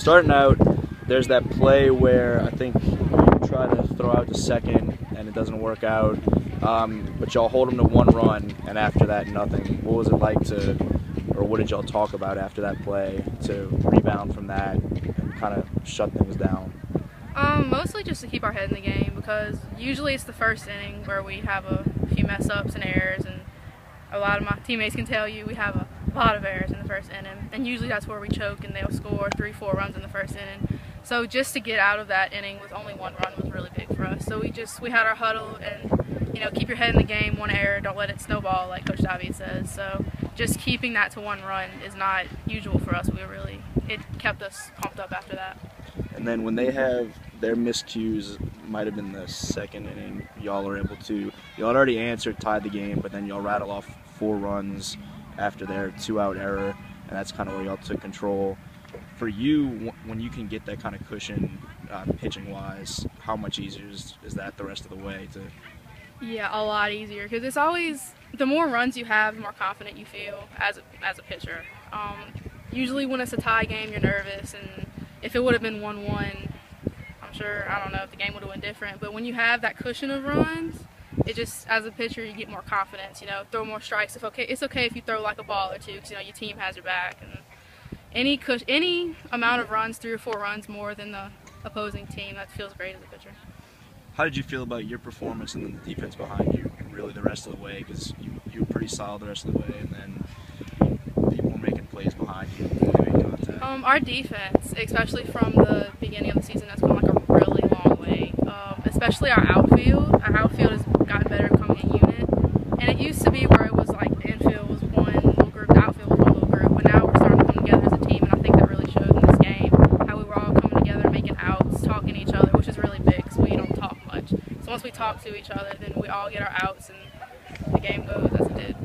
starting out, there's that play where I think you try to throw out to second and it doesn't work out, but y'all hold them to 1 run, and after that, nothing. What was it like to, or what did y'all talk about after that play to rebound from that and kind of shut things down? Mostly just to keep our head in the game, because usually it's the first inning where we have a few mess ups and errors, and a lot of my teammates can tell you we have a lot of errors in the first inning, and usually that's where we choke and they'll score 3-4 runs in the first inning. So just to get out of that inning with only 1 run was really big for us. So we had our huddle and, you know, keep your head in the game, 1 error, don't let it snowball like Coach Davies says. So just keeping that to 1 run is not usual for us. It kept us pumped up after that. And then when they have their miscues, might have been the 2nd inning, y'all are able to, y'all had already answered, tied the game, but then y'all rattle off 4 runs after their 2-out error, and that's kind of where y'all took control. For you, when you can get that kind of cushion pitching-wise, how much easier is that the rest of the way? Yeah, a lot easier, because it's always, the more runs you have, the more confident you feel as a pitcher. Usually when it's a tie game, you're nervous, and if it would have been 1-1, I'm sure, I don't know if the game would have went different, but when you have that cushion of runs, it just, as a pitcher, you get more confidence, you know, throw more strikes. It's okay if you throw like a ball or 2, because, you know, your team has your back. And any amount of runs, 3 or 4 runs more than the opposing team, that feels great as a pitcher. How did you feel about your performance and then the defense behind you, really the rest of the way? Because you were pretty solid the rest of the way, and then people were making plays behind you. Our defense, especially from the beginning of the season, has come like a really long way. Especially our outfield. Our outfield has gotten better coming in unit. And it used to be where it was like the infield was one little group, the outfield was one little group. But now we're starting to come together as a team, and I think that really showed in this game. How we were all coming together, making outs, talking to each other, which is really big because we don't talk much. So once we talk to each other, then we all get our outs and the game goes as it did.